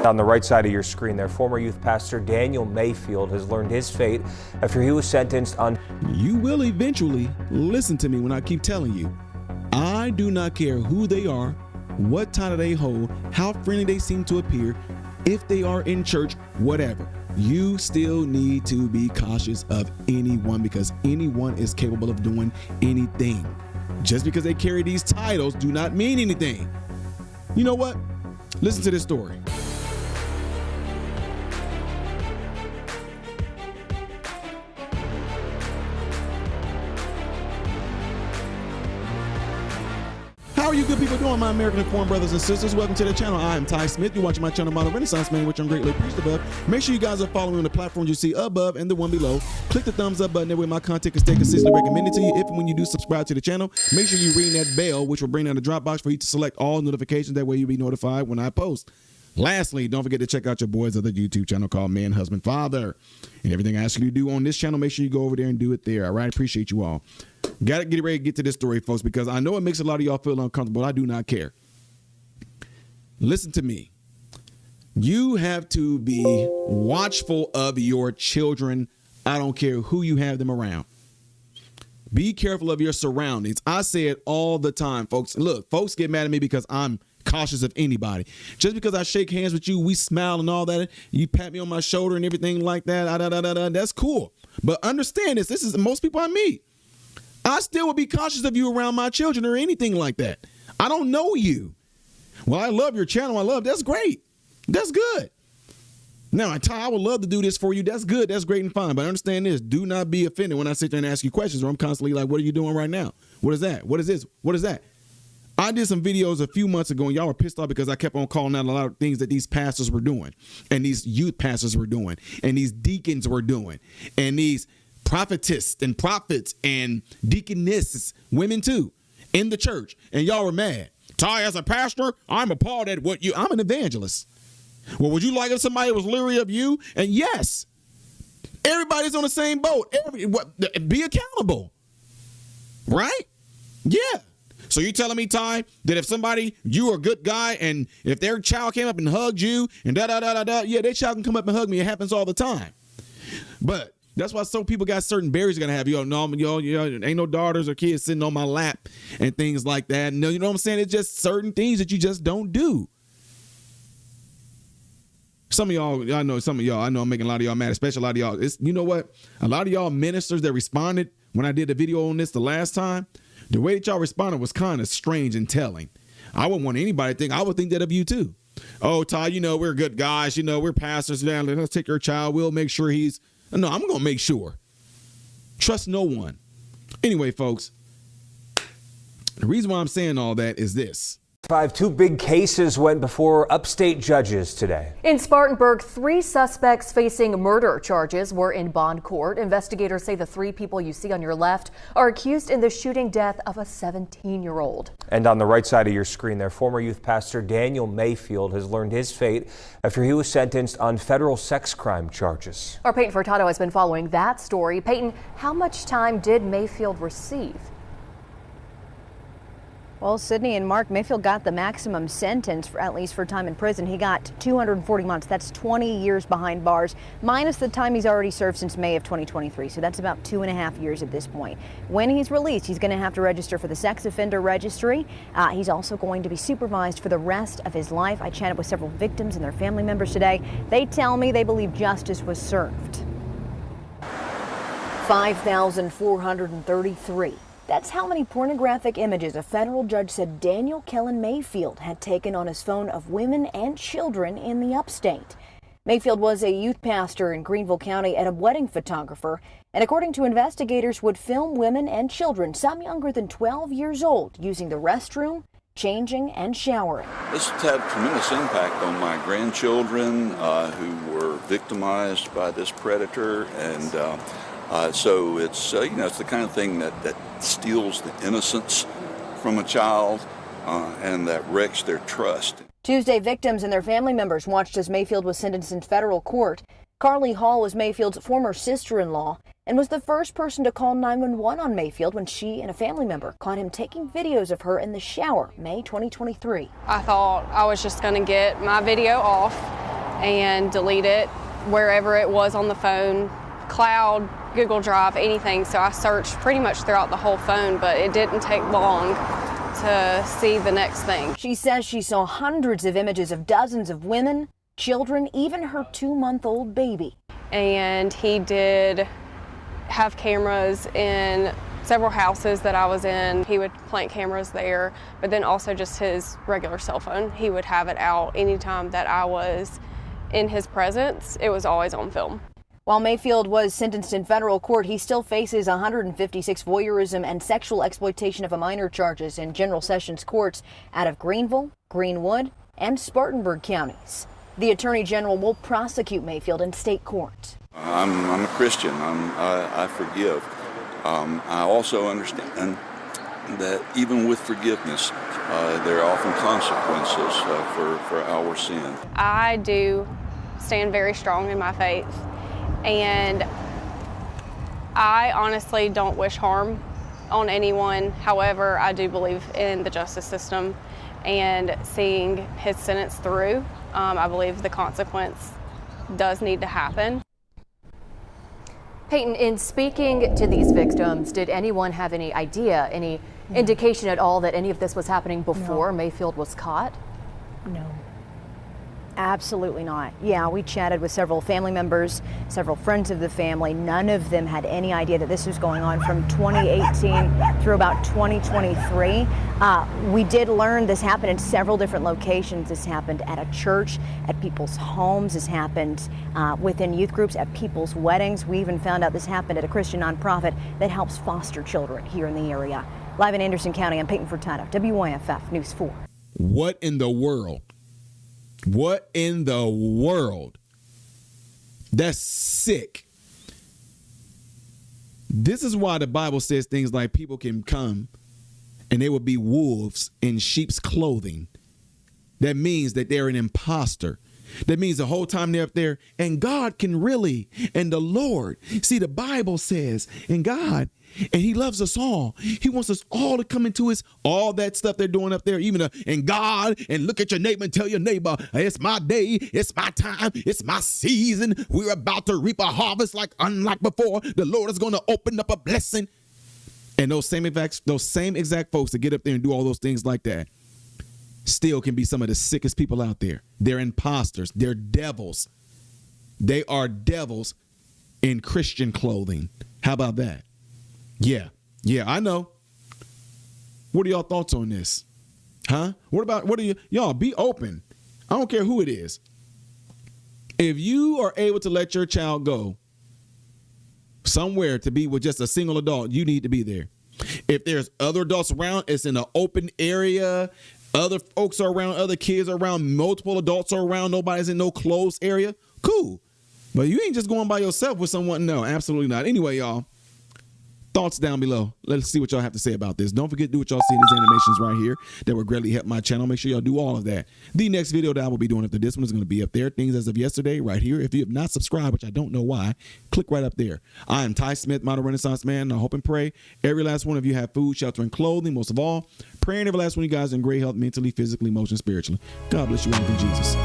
On the right side of your screen there, former youth pastor Daniel Mayfield has learned his fate after he was sentenced on... You will eventually listen to me when I keep telling you. I do not care who they are, what title they hold, how friendly they seem to appear, if they are in church, whatever. You still need to be cautious of anyone because anyone is capable of doing anything. Just because they carry these titles do not mean anything. You know what? Listen to this story. How are you good people doing, my American informed brothers and sisters? Welcome to the channel. I am Ty Smith. You're watching my channel, Modern Renaissance Man, which I'm greatly appreciative of. Make sure you guys are following on the platforms you see above and the one below. Click the thumbs up button there where my content can stay consistently recommended to you. If and when you do subscribe to the channel, make sure you ring that bell, which will bring down the drop box for you to select all notifications. That way you'll be notified when I post. Lastly, don't forget to check out your boys' other YouTube channel called Man, Husband, Father. And everything I ask you to do on this channel, make sure you go over there and do it there. All right, appreciate you all. Got to get ready to get to this story, folks, because I know it makes a lot of y'all feel uncomfortable. I do not care. Listen to me. You have to be watchful of your children. I don't care who you have them around. Be careful of your surroundings. I say it all the time, folks. Look, folks get mad at me because I'm cautious of anybody. Just because I shake hands with you, we smile and all that, you pat me on my shoulder and everything like that, that's cool. But understand this is most people I meet. I still would be cautious of you around my children or anything like that. I don't know you. Well, I love your channel. That's great. That's good. Now, I would love to do this for you. That's good. That's great and fine. But understand this. Do not be offended when I sit there and ask you questions or I'm constantly like, what are you doing right now? What is that? What is this? What is that? I did some videos a few months ago and y'all were pissed off because I kept on calling out a lot of things that these pastors were doing and these youth pastors were doing and these deacons were doing and these prophetess and prophets and deaconesses, women too, in the church. And y'all were mad. Ty, as a pastor, I'm appalled at I'm an evangelist. Well, would you like if somebody was leery of you? And yes, everybody's on the same boat. Be accountable. Right? Yeah. So you telling me, Ty, that if you are a good guy and if their child came up and hugged you and yeah, their child can come up and hug me. It happens all the time. But that's why some people got certain barriers going to have. Ain't no daughters or kids sitting on my lap and things like that. No, you know what I'm saying? It's just certain things that you just don't do. I know I'm making a lot of y'all mad, especially a lot of y'all. You know what? A lot of y'all ministers that responded when I did the video on this the last time, the way that y'all responded was kind of strange and telling. I wouldn't want anybody to think, I would think that of you too. Oh, Ty, we're good guys. We're pastors. Let's take your child. We'll make sure no, I'm going to make sure. Trust no one. Anyway, folks, the reason why I'm saying all that is this. Two big cases went before upstate judges today. In Spartanburg, 3 suspects facing murder charges were in bond court. Investigators say the 3 people you see on your left are accused in the shooting death of a 17-year-old. And on the right side of your screen there, former youth pastor Daniel Mayfield has learned his fate after he was sentenced on federal sex crime charges. Our Peyton Furtado has been following that story. Peyton, how much time did Mayfield receive? Well, Sydney and Mark, Mayfield got the maximum sentence, at least for time in prison. He got 240 months. That's 20 years behind bars, minus the time he's already served since May of 2023. So that's about 2.5 years at this point. When he's released, he's going to have to register for the sex offender registry. He's also going to be supervised for the rest of his life. I chatted with several victims and their family members today. They tell me they believe justice was served. 5,433. That's how many pornographic images a federal judge said Daniel Kellen Mayfield had taken on his phone of women and children in the upstate. Mayfield was a youth pastor in Greenville County and a wedding photographer, and according to investigators, would film women and children, some younger than 12 years old, using the restroom, changing, and showering. This has had tremendous impact on my grandchildren who were victimized by this predator, and so it's it's the kind of thing that steals the innocence from a child and that wrecks their trust. Tuesday, victims and their family members watched as Mayfield was sentenced in federal court. Carly Hall was Mayfield's former sister-in-law and was the first person to call 911 on Mayfield when she and a family member caught him taking videos of her in the shower, May 2023. I thought I was just going to get my video off and delete it wherever it was on the phone, cloud, Google Drive, anything. So I searched pretty much throughout the whole phone, but it didn't take long to see the next thing. She says she saw hundreds of images of dozens of women, children, even her 2-month-old baby. And he did have cameras in several houses that I was in. He would plant cameras there, but then also just his regular cell phone. He would have it out anytime that I was in his presence. It was always on film. While Mayfield was sentenced in federal court, he still faces 156 voyeurism and sexual exploitation of a minor charges in general sessions courts out of Greenville, Greenwood, and Spartanburg counties. The Attorney General will prosecute Mayfield in state court. I'm a Christian. I forgive. I also understand that even with forgiveness, there are often consequences for our sin. I do stand very strong in my faith, and I honestly don't wish harm on anyone. However, I do believe in the justice system, and seeing his sentence through, I believe the consequence does need to happen. Peyton, in speaking to these victims, did anyone have any idea, any indication at all that any of this was happening before Mayfield was caught? No. Absolutely not. Yeah, we chatted with several family members, several friends of the family. None of them had any idea that this was going on from 2018 through about 2023. We did learn this happened in several different locations. This happened at a church, at people's homes. This happened within youth groups, at people's weddings. We even found out this happened at a Christian nonprofit that helps foster children here in the area. Live in Anderson County, I'm Peyton Furtado, WYFF News 4. What in the world? What in the world? That's sick. This is why the Bible says things like people can come and they will be wolves in sheep's clothing. That means that they're an imposter. That means the whole time they're up there, and God can really, and the Lord. See, the Bible says, and God, and he loves us all. He wants us all to come into his, all that stuff they're doing up there, even and God, and look at your neighbor and tell your neighbor, it's my day, it's my time, it's my season. We're about to reap a harvest unlike before. The Lord is going to open up a blessing. And those same exact folks that get up there and do all those things like that still can be some of the sickest people out there. They're imposters. They're devils. They are devils in Christian clothing. How about that? Yeah, I know. What are y'all thoughts on this? Huh? Y'all be open. I don't care who it is. If you are able to let your child go somewhere to be with just a single adult, you need to be there. If there's other adults around, it's in an open area. Other folks are around, other kids are around, multiple adults are around, nobody's in no closed area. Cool. But you ain't just going by yourself with someone. No, absolutely not. Anyway, y'all, thoughts down below. Let's see what y'all have to say about this. Don't forget to do what y'all see in these animations right here. That would greatly help my channel. Make sure y'all do all of that. The next video that I will be doing after this one is going to be up there. Things as of yesterday right here. If you have not subscribed, which I don't know why, click right up there. I am Ty Smith, Model Renaissance Man. I hope and pray every last one of you have food, shelter, and clothing. Most of all, praying every last one of you guys in great health, mentally, physically, emotionally, spiritually. God bless you all in Jesus.